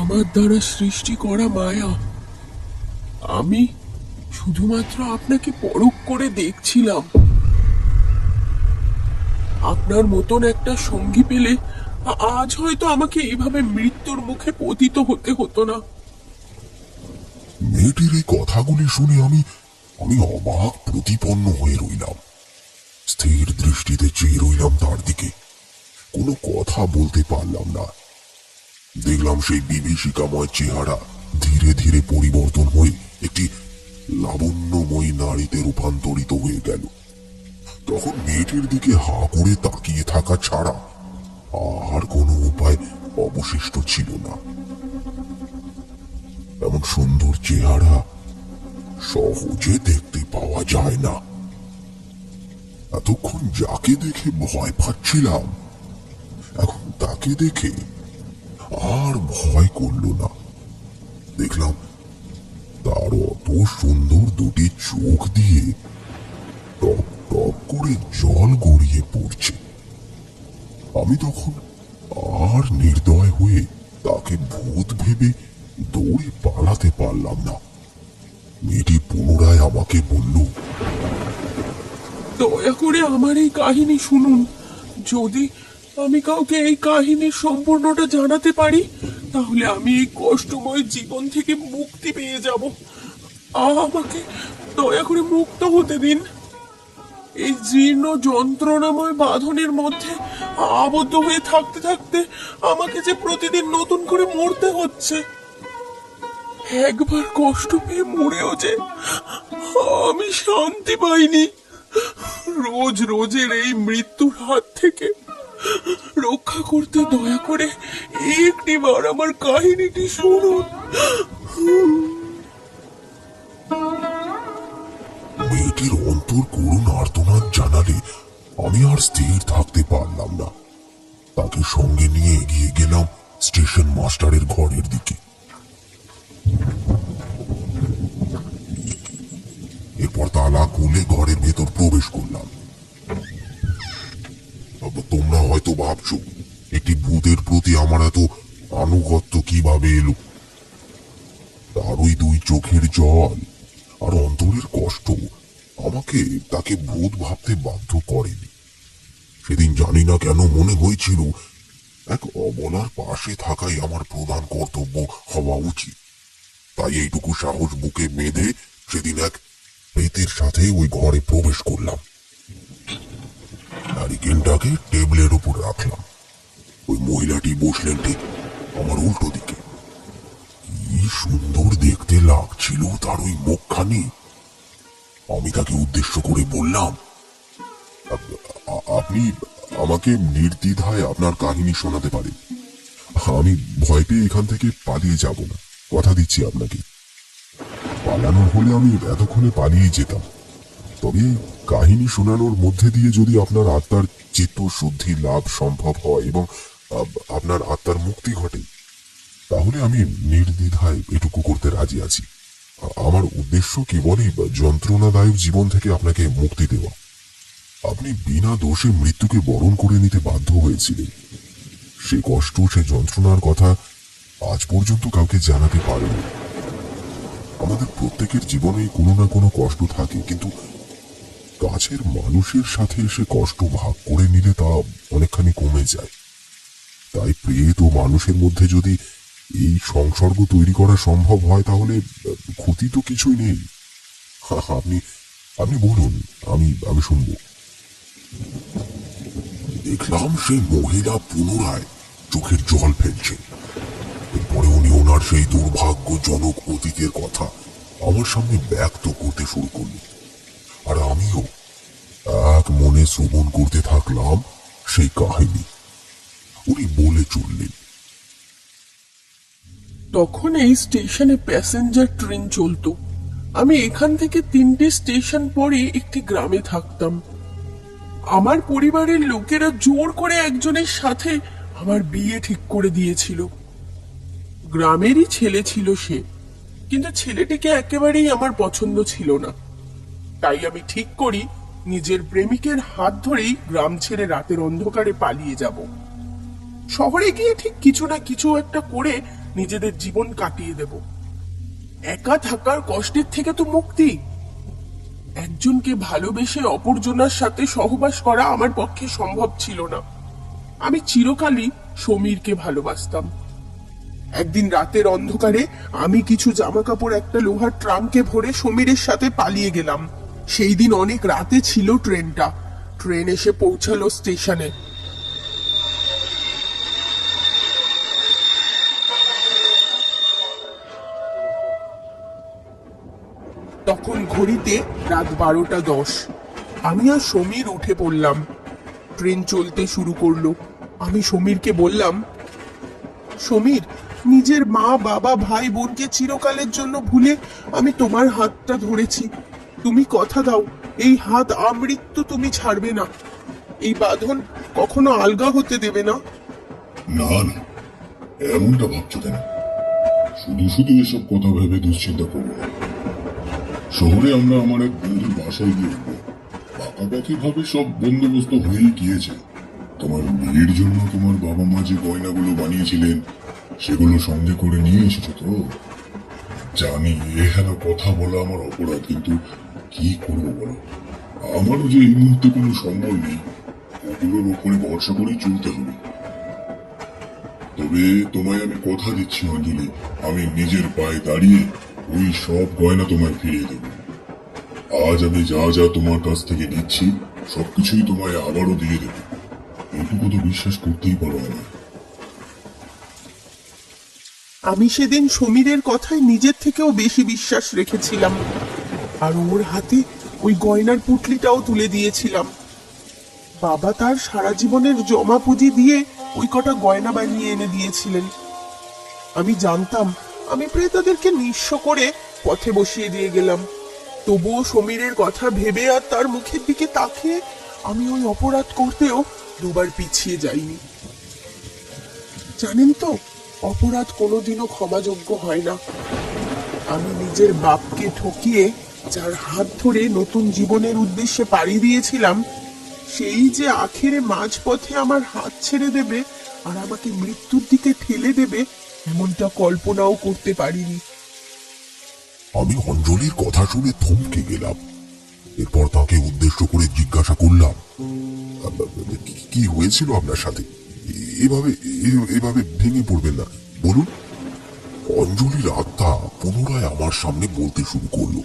আমার দ্বারা সৃষ্টি করা মায়া। আমি শুধুমাত্র আপনাকে পরখ করে দেখছিলাম। আপনার মতন একটা সঙ্গী পেলে আজ হয়তো আমাকে এইভাবে মৃত্যুর মুখে পতিত হতে হতো না। মেয়েটির এই কথাগুলি শুনে আমি আমি অবাক প্রতিপন্ন হয়ে রইলাম। স্থির দৃষ্টিতে চেয়ে রইলাম তার দিকে। কোনো কথা বলতে পারলাম না। দেখলাম সেই বিভীষিকাময় চেহারা ধীরে ধীরে পরিবর্তন হয়ে একটি লাবণ্যময়ী নারীতে রূপান্তরিত হয়ে গেল। তখন মেয়েটির দিকে হা করে তাকিয়ে থাকা ছাড়া আর কোনো উপায় অবশিষ্ট ছিল না। এমন সুন্দর চেহারা সহজে দেখতে পাওয়া যায় না। এতক্ষণ যাকে দেখে ভয় পাচ্ছিলাম, এখন তাকে দেখে আর ভয় করল না। দেখলাম তার অত সুন্দর দুটি চোখ দিয়ে টপ টপ করে জল গড়িয়ে পড়ছে। আমি তখন আর নির্দয় হয়ে তাকে ভূত ভেবে দৌড়ে পালাতে পারলাম না। মেয়েটি পুনরায় আমাকে বলল, দয়া করে আমার এই কাহিনী শুনুন। যদি আমি কাউকে এই কাহিনীর সম্পূর্ণটা জানাতে পারি, তাহলে আমি এই কষ্টময় জীবন থেকে মুক্তি পেয়ে যাব। আমাকে দয়া করে মুক্ত হতে দিন। এই জীর্ণ যন্ত্রণাময় বাঁধনের মধ্যে আবদ্ধ হয়ে থাকতে থাকতে আমাকে যে প্রতিদিন নতুন করে মরতে হচ্ছে। একবার কষ্ট পেয়ে মরেও যে আমি শান্তি পাইনি। রোজ রোজের এই মৃত্যুর হাত থেকে রক্ষা করতে দয়া করে একটিবার আমার কাহিনীটি শুনুন। মেয়েটির অন্তর করুণ আর্তনাদ জানালে আমি আর স্থির থাকতে পারলাম না। তাকে সঙ্গে নিয়ে এগিয়ে গেলাম স্টেশন মাস্টারের ঘরের দিকে। এরপর তালা খুলে ঘরের ভেতর প্রবেশ করলাম। তোমরা হয়তো ভাবছো একটি ভূতের প্রতি আমার এত আনুগত্য কিভাবে এলো। তার ওই দুই চোখের জল আর অন্তরের কষ্ট আমাকে তাকে ভূত ভাবতে বাধ্য করেনি। সেদিন জানি না কেন মনে হয়েছিল এক অবলার পাশে থাকাই আমার প্রধান কর্তব্য হওয়া উচিত। তাই এইটুকু সাহস বুকে বেঁধে সেদিন এক প্রেতের সাথে ওই ঘরে প্রবেশ করলাম। নারিকেলটাকে টেবিলের উপর রাখলাম। ওই মহিলাটি বসলেন ঠিক আমার উল্টো দিকে। কি সুন্দর দেখতে লাগছিল তার ওই মুখখানি। আমি তাকে উদ্দেশ্য করে বললাম, আপনি আমাকে নির্দ্বিধায় আপনার কাহিনী শোনাতে পারেন। আমি ভয় পেয়ে এখান থেকে পালিয়ে যাব না, কথা দিচ্ছি আপনাকে। পালানোর হলে আমি এতক্ষণে পালিয়ে যেতাম। তবে কাহিনী শোনানোর মধ্যে দিয়ে যদি আপনার আত্মার চিত্ত শুদ্ধি লাভ সম্ভব হয় এবং আপনার আত্মার মুক্তি ঘটে, তাহলে আমি নির্দ্বিধায় এটুকু করতে রাজি আছি। আমার উদ্দেশ্য কেবলই যন্ত্রণাদায়ক জীবন থেকে আপনাকে মুক্তি দেওয়া। আপনি বিনা দোষে মৃত্যুকে বরণ করে নিতে বাধ্য হয়েছিলেন। সে কষ্ট, সে যন্ত্রণার কথা আজ পর্যন্ত কাউকে জানাতে পারেনি। আমাদের প্রত্যেকের জীবনে কোনো না কোনো কষ্ট থাকে, কিন্তু কাছের মানুষের সাথে সে কষ্ট ভাগ করে নিলে তা অনেকখানি কমে যায়। তাই প্রেত ও মানুষের মধ্যে যদি এই সংসর্গ তৈরি করা সম্ভব হয়, তাহলে ক্ষতি তো কিছুই নেই। আপনি আপনি বলুন, আমি শুনবো। দেখলাম সেই মহিলা পুনরায় চোখের জল ফেলছে। এরপরে উনি ওনার সেই দুর্ভাগ্যজনক অতীতের কথা আমার সামনে ব্যক্ত করতে শুরু করলেন, আর আমিও এক মনে শ্রবণ করতে থাকলাম সেই কাহিনী। উনি বলে চললেন, তখন এই স্টেশনে প্যাসেঞ্জার ট্রেন চলতো। আমি এখান থেকে 3টে স্টেশন পরে একটি গ্রামে থাকতাম। আমার পরিবারের লোকেরা জোর করে একজনের সাথে আমার বিয়ে ঠিক করে দিয়েছিল। গ্রামেরই ছেলে ছিল সে, কিন্তু ছেলেটিকে একেবারেই আমার পছন্দ ছিল না। তাই আমি ঠিক করি নিজের প্রেমিকের হাত ধরেই গ্রাম ছেড়ে রাতের অন্ধকারে পালিয়ে যাব। শহরে গিয়ে ঠিক কিছু না কিছু একটা করে নিজেদের জীবন কাটিয়ে দেব। একা থাকার কষ্টের থেকে তো মুক্তি। একজনকে ভালোবেসে অপরজনের সাথে সহবাস করা আমার পক্ষে সম্ভব ছিল না। আমি চিরকালই সমীরকে ভালোবাসতাম। একদিন রাতের অন্ধকারে আমি কিছু জামা কাপড় একটা লোহার ট্রাঙ্কে ভরে সমীরের সাথে পালিয়ে গেলাম। সেই দিন অনেক রাতে ছিল ট্রেনটা। ট্রেন এসে পৌঁছালো স্টেশনে। তখন ঘড়িতে রাত 12টা 10। আমি আর সমীর উঠে পড়লাম। ট্রেন চলতে শুরু করলো। আমি সমীরকে বললাম, সমীর, নিজের মা বাবা ভাই বোনকে চিরকালের জন্য ভুলে আমি তোমার হাতটা ধরেছি। তুমি কথা দাও, এই হাত আমৃত্যু তুমি ছাড়বে না। এই বাঁধন কখনো আলগা হতে দেবে না। না না, এমনটা ভাবছো কেন? শুধু শুধু এসব কথা ভেবে দুশ্চিন্তা করবো না। শহরে আমরা আমার এক বন্ধুর বাসায় গিয়ে উঠবো। পাকাপাকি ভাবে সব বন্দোবস্ত হয়েই গিয়েছে। তোমার বিয়ের জন্য তোমার বাবা মা যে গয়নাগুলো বানিয়েছিলেন সেগুলো সঙ্গে করে নিয়ে এসেছো তো? জানি এখানে কথা বলা আমার অপরাধ, কিন্তু কি করবো বলো? আমারও যে এই মুহূর্তে কোনো সম্বল নেই, ওগুলোর উপরে ভরসা করেই চলতে হবে। তবে তোমায় আমি কথা দিচ্ছি অঞ্জলি, আমি নিজের পায়ে দাঁড়িয়ে ওই সব গয়না তোমায় ফিরিয়ে দেব। আজ আমি যা যা তোমার কাছ থেকে নিচ্ছি সবকিছুই তোমায় আবারও দিয়ে দেব। এটুকু তো বিশ্বাস করতেই পারো আমার। আমি সেদিন সমীরের কথায় নিজের থেকেও বেশি বিশ্বাস রেখেছিলাম, আর ওর হাতে ওই গয়নার পুটলিটাও তুলে দিয়েছিলাম। বাবা তার সারা জীবনের জমা পুঁজি দিয়ে ওই কটা গয়না বানিয়ে এনে দিয়েছিলেন। আমি জানতাম আমি প্রায় তাদেরকে নিঃস্ব করে পথে বসিয়ে দিয়ে গেলাম। তবুও সমীরের কথা ভেবে আর তার মুখের দিকে তাকিয়ে আমি ওই অপরাধ করতেও দুবার পিছিয়ে যাইনি। জানেন তো, অপরাধ কোনোদিনও ক্ষমাযোগ্য হয় না। আমি নিজের বাপকে ঠকিয়ে যার হাত ধরে নতুন জীবনের উদ্দেশ্যে পাড়ি দিয়েছিলাম, সেই যে আখেরে মাঝপথে আমার হাত ছেড়ে দেবে আর আমাকে মৃত্যুর দিকে ঠেলে দেবে, এমনটা কল্পনাও করতে পারিনি। আমি অঞ্জলির কথা শুনে থমকে গেলাম। এরপর তাকে উদ্দেশ্য করে জিজ্ঞাসা করলাম, কি হয়েছিল আপনার সাথে? এভাবে এভাবে ভেঙে পড়বেন না, বলুন। অঞ্জলির আত্মা পুনরায় আমার সামনে বলতে শুরু করলো।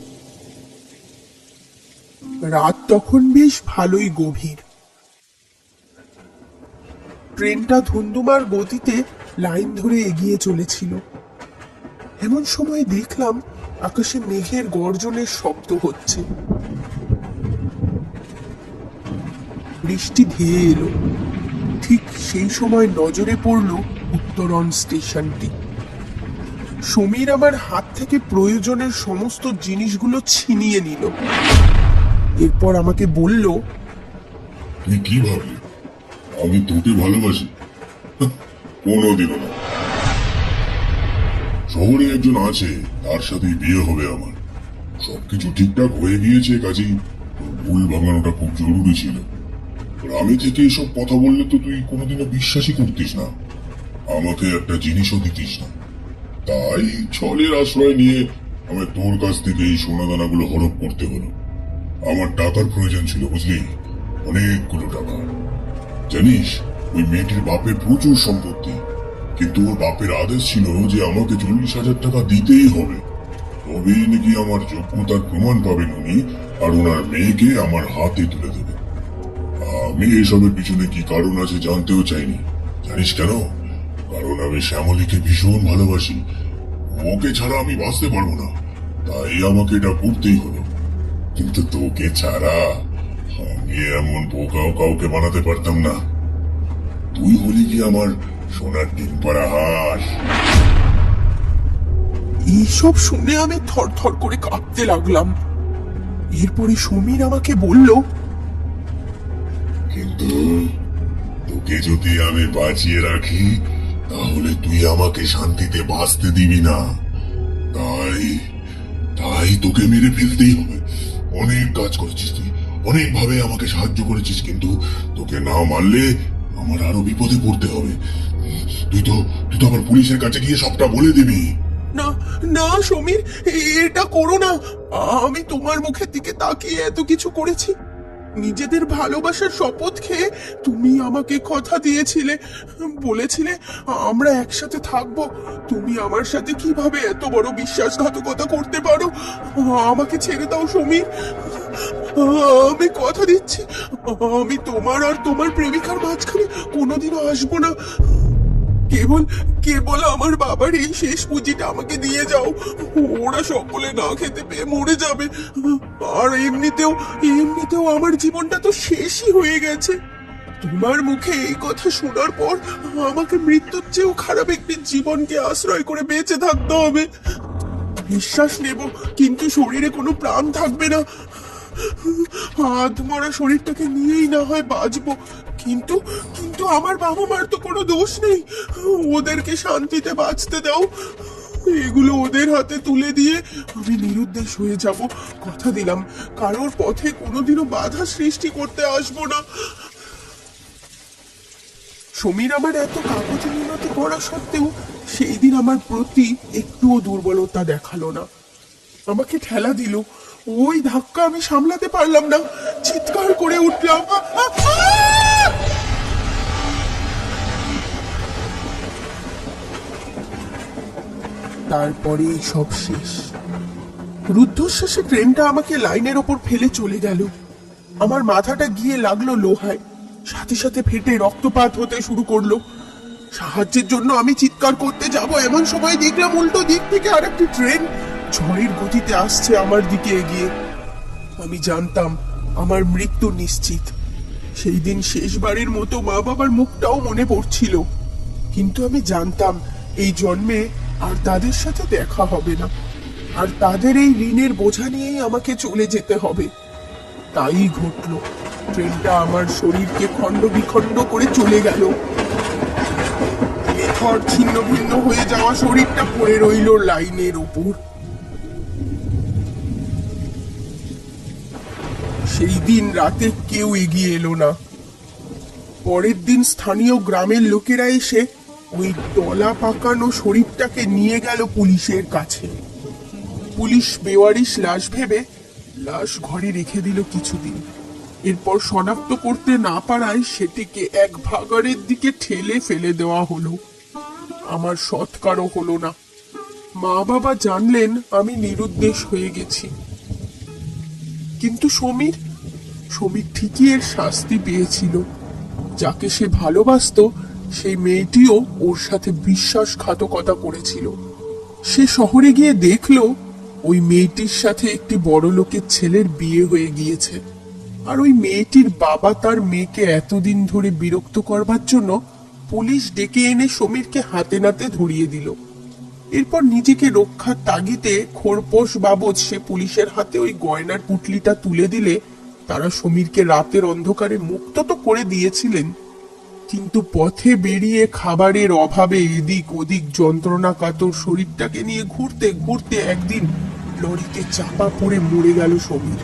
রাত তখন বেশ ভালোই গভীর। ট্রেনটা ধুন্ধুমার গতিতে লাইন ধরে এগিয়ে চলেছিল। এমন সময় দেখলাম আকাশে মেঘের গর্জনের শব্দ হচ্ছে। বৃষ্টি ধেয়ে এলো। ঠিক সেই সময় নজরে পড়ল উত্তরণ স্টেশনটি। সমীর আমার হাত থেকে প্রয়োজনের সমস্ত জিনিসগুলো ছিনিয়ে নিল। এরপর আমাকে বলল, তুই কি ভাবলি আমি তোকে ভালোবাসি? কোনোদিনও না। শহরে একজন আছে, তার সাথে বিয়ে হবে আমার। সবকিছু ঠিকঠাক হয়ে গিয়েছে, কাজেই ভুল ভাঙানোটা খুব জরুরি ছিল। গ্রামে থেকে এসব কথা বললে তো তুই কোনোদিনও বিশ্বাসই করতিস না, আমাকে একটা জিনিসও দিতিস না। তাই ছলের আশ্রয় নিয়ে আমার তোর কাছ থেকে এই সোনা দানাগুলো হরপ করতে হলো। আমার টাকার প্রয়োজন ছিল, বুঝলি, অনেকগুলো টাকা। জানিস, ওই মেয়েটির বাপের প্রচুর সম্পত্তি, কিন্তু ওর বাপের আদেশ ছিল যে আমাকে 40,000 টাকা দিতেই হবে, তবেই নাকি আমার যোগ্যতার প্রমাণ পাবেন উনি, আর ওনার মেয়েকে আমার হাতে তুলে দেবে। আমি এসবের পিছনে কি কারণ আছে জানতেও চাইনি। জানিস কেন? কারণ আমি শ্যামলীকে ভীষণ ভালোবাসি। ওকে ছাড়া আমি বাঁচতে পারবো না, তাই আমাকে এটা করতেই হলো। কিন্তু তোকে ছাড়া আমি এমন বোকাও কাউকে বানাতে পারতাম না। তুই হলি কি আমার সোনার ডিম পাড়া হাঁস। এইসব শুনে আমি থরথর করে কাঁপতে লাগলাম। এরপরে সমীর আমাকে বলল, কিন্তু তোকে যদি আমি বাঁচিয়ে রাখি তাহলে তুই আমাকে শান্তিতে বাঁচতে দিবি না। তাই তাই তোকে মেরে ফেলতেই হবে। অনেক কাজ করেছিস তুই, অনেক ভাবে আমাকে সাহায্য করেছিস, কিন্তু তোকে না মারলে আমার আরো বিপদে পড়তে হবে। তুই তো আবার পুলিশের কাছে গিয়ে সবটা বলে দিবি। না না সমীর, এটা করো না। আমি তোমার মুখের দিকে তাকিয়ে এত কিছু করেছি। নিজেদের ভালোবাসার শপথ খেয়ে তুমি আমাকে কথা দিয়েছিলে, বলেছিলে আমরা একসাথে থাকবো। তুমি আমার সাথে কিভাবে এত বড় বিশ্বাসঘাতকতা করতে পারো? আমাকে ছেড়ে দাও সমীর। আমি কথা দিচ্ছি, আমি তোমার আর তোমার প্রেমিকার মাঝখানে কোনোদিনও আসবো না। কেবল কেবল আমার বাবার এই শেষ পুঁজিটা আমাকে দিয়ে যাও। ওরা সকলে না খেতে পেয়ে মরে যাবে। আর এমনিতেও আমার জীবনটা তো শেষই হয়ে গেছে। তোমার মুখে এই কথা শোনার পর আমাকে মৃত্যুর চেয়েও খারাপ একটি জীবনকে আশ্রয় করে বেঁচে থাকতে হবে। নিঃশ্বাস নেব, কিন্তু শরীরে কোনো প্রাণ থাকবে না। আধমরা শরীরটাকে নিয়েই না হয় বাঁচবো, কিন্তু কিন্তু আমার বাবা মার তো কোনো দোষ নেই। ওদেরকে শান্তিতে বাঁচতে দাও। এগুলো ওদের হাতে তুলে দিয়ে আমি নিরুদ্দেশ হয়ে যাব। কথা দিলাম, কারোর পথে কোনোদিনও বাধা সৃষ্টি করতে আসবো না। সমীর আমার এত কাগজে মিনতি করা সত্ত্বেও সেই দিন আমার প্রতি একটুও দুর্বলতা দেখালো না। আমাকে ঠেলা দিল, ওই ধাক্কা আমি সামলাতে পারলাম না, চিৎকার করে উঠলাম। তারপরেই সব শেষ। রুদ্ধশ্বাসে ট্রেনটা আমাকে লাইনের ওপর ফেলে চলে গেল। আমার মাথাটা গিয়ে লাগলো লোহায়, সাথে সাথে ফেটে রক্তপাত হতে শুরু করলো। সাহায্যের জন্য আমি চিৎকার করতে যাব, এমন সময় দেখলাম উল্টো দিক থেকে আরেকটি ট্রেন ঝড়ের গতিতে আসছে আমার দিকে এগিয়ে। আমি জানতাম আমার মৃত্যু নিশ্চিত। সেই দিন শেষবারের মতো মা বাবার মুখটাও মনে পড়ছিল, কিন্তু আমি জানতাম এই জন্মে আর তাদের সাথে দেখা হবে না, আর তাদের এই ঋণের বোঝা নিয়েই আমাকে চলে যেতে হবে। তাই ঘটল, ট্রেনটা আমার শরীরকে খণ্ড বিখণ্ড করে চলে গেল। এরপর ছিন্ন ভিন্ন হয়ে যাওয়া শরীরটা পড়ে রইল লাইনের উপর। সেই দিন রাতে কেউ এগিয়ে এলো না। পরের দিন স্থানীয় গ্রামের লোকেরা এসে ওই তলা পাকানো শরীরটাকে নিয়ে গেল পুলিশের কাছে। পুলিশ বেওয়ারিশ লাশ ভেবে লাশ ঘরে রেখে দিল কিছুদিন। এরপর শনাক্ত করতে না পারায় সেটিকে এক ভাগাড়ের দিকে ঠেলে ফেলে দেওয়া হলো। আমার সৎকারও হলো না। মা বাবা জানলেন আমি নিরুদ্দেশ হয়ে গেছি। কিন্তু সমীর ঠিকই এর শাস্তি পেয়েছিল। যাকে সে ভালোবাসতো সেই মেয়েটিও ওর সাথে বিশ্বাসঘাতকতা করেছিল। সে শহরে গিয়ে দেখলো ওই মেয়েটির সাথে একটি বড় লোকের ছেলের বিয়ে হয়ে গিয়েছে, আর ওই মেয়েটির বাবা তার মেয়েকে এতদিন ধরে বিরক্ত করবার জন্য পুলিশ ডেকে এনে সমীরকে হাতে নাতে ধরিয়ে দিল। এরপর নিজেকে রক্ষার তাগিদে খোরপোশ বাবদ সে পুলিশের হাতে ওই গয়নার পুটলিটা তুলে দিলে তারা সমীরকে রাতের অন্ধকারে মুক্ত তো করে দিয়েছিলেন, কিন্তু পথে বেরিয়ে খাবারের অভাবে এদিক ওদিক যন্ত্রণা কাতর শরীরটাকে নিয়ে ঘুরতে ঘুরতে একদিন লরিতে চাপা পড়ে মরে গেল সমীর।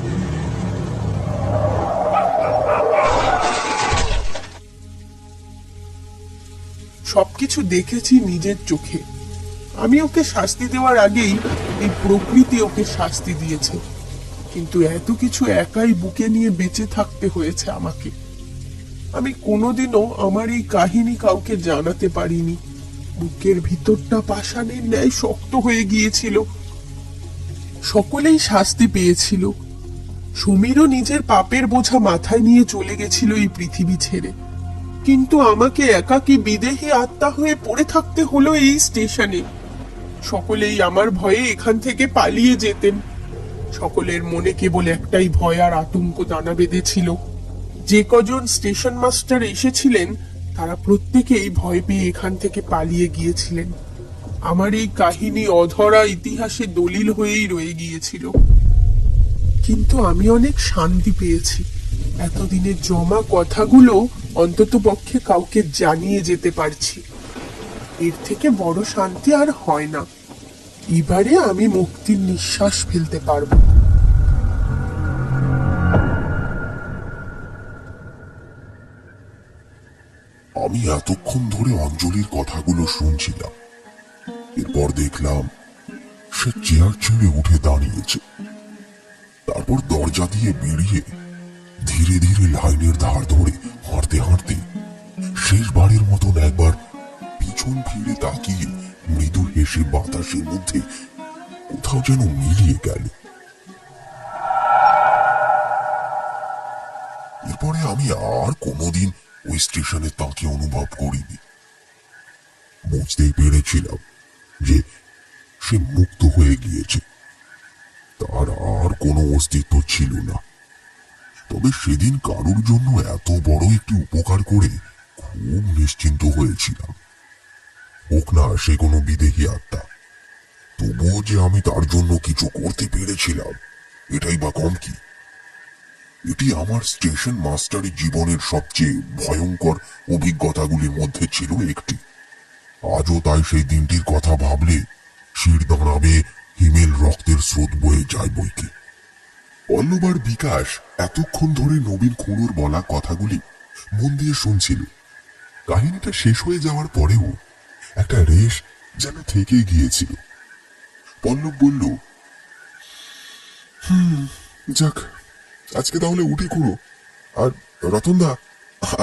সবকিছু দেখেছি নিজের চোখে। আমি ওকে শাস্তি দেওয়ার আগেই এই প্রকৃতি ওকে শাস্তি দিয়েছে, কিন্তু এত কিছু একাই বুকে নিয়ে বেঁচে থাকতে হয়েছে আমাকে। আমি কোনোদিনও আমার এই কাহিনী কাউকে জানাতে পারিনি। বুকের ভিতরটা পাষাণের ন্যায় শক্ত হয়ে গিয়েছিল। সকলেই শাস্তি পেয়েছিল। সমীরও নিজের পাপের বোঝা মাথায় নিয়ে চলে গেছিল এই পৃথিবী ছেড়ে, কিন্তু আমাকে একাকী বিদেহী আত্মা হয়ে পড়ে থাকতে হলো এই স্টেশনে। সকলেই আমার ভয়ে এখান থেকে পালিয়ে যেতেন। সকলের মনে কেবল একটাই ভয় আর আতঙ্ক দানা বেঁধেছিল। যে কজন স্টেশন মাস্টার এসেছিলেন তারা প্রত্যেকেই ভয় পেয়ে এখান থেকে পালিয়ে গিয়েছিলেন। আমার এই কাহিনী অধরা ইতিহাসে দলিল হয়েই রয়ে গিয়েছিল। কিন্তু আমি অনেক শান্তি পেয়েছি। এতদিনের জমা কথাগুলো অন্তত পক্ষে কাউকে জানিয়ে যেতে পারছি। এর থেকে বড় শান্তি আর হয় না। এবারে আমি মুক্তির নিঃশ্বাস ফেলতে পারবো। আমি এতক্ষণ ধরে অঞ্জলির কথাগুলো শুনছিলাম। এরপর দেখলাম সে চেয়ার ছেড়ে উঠে দাঁড়িয়েছে। তারপর দরজা দিয়ে বেরিয়ে ধীরে ধীরে লাইনের ধার ধরে হাঁটতে হাঁটতে শেষবারের মতন একবার পিছন ফিরে তাকিয়ে মৃদু হেসে বাতাসের মধ্যে কোথাও যেন মিলিয়ে গেল। এরপরে আমি আর কোনোদিন ওই স্টেশনে তাকে অনুভব করিনি। বুঝতেই পেরেছিলাম যে সে মুক্ত হয়ে গিয়েছে, তার আর কোনো অস্তিত্ব ছিল না। তবে সেদিন কারোর জন্য এত বড় একটি উপকার করে খুব নিশ্চিন্ত হয়েছিলাম। হোক না সে কোনো বিদেহী আত্মা, তবুও যে আমি তার জন্য কিছু করতে পেরেছিলাম এটাই বা কম কি। এটি আমার স্টেশন মাস্টারের জীবনের সবচেয়ে ভয়ঙ্কর অভিজ্ঞতাগুলির মধ্যে ছিল একটি। আজও তাই সেই দিনটির কথা ভাবলে শির দাঁড়াবে, হিমেল রক্তের স্রোত বয়ে যায় বইকে। পল্লব আর বিকাশ এতক্ষণ ধরে নবীন খুড়োর বলা কথাগুলি মন দিয়ে শুনছিল। কাহিনীটা শেষ হয়ে যাওয়ার পরেও একটা রেশ যেন থেকে গিয়েছিল। পল্লব বলল, যাক, আজকে তাহলে উঠি খুড়ো। আর রতনদা,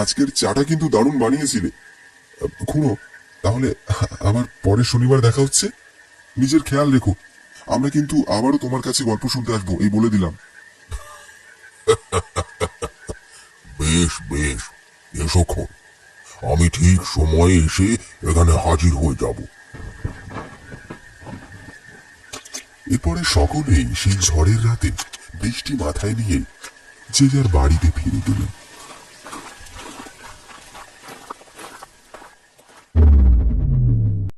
আজকের চাটা কিন্তু দারুণ বানিয়েছিলে। খুড়ো, তাহলে আবার পরের শনিবার দেখা হচ্ছে। নিজের খেয়াল রেখো। আমরা কিন্তু আবারও তোমার কাছে গল্প শুনতে আসবো, এই বলে দিলাম। বেশ বেশ, এসোক্ষণ আমি ঠিক সময়ে এসে এখানে হাজির হয়ে যাব। এরপরে সকলেই সেই ঝড়ের রাতে বৃষ্টি মাথায় নিয়ে যে যার বাড়িতে ফিরে গেলেন।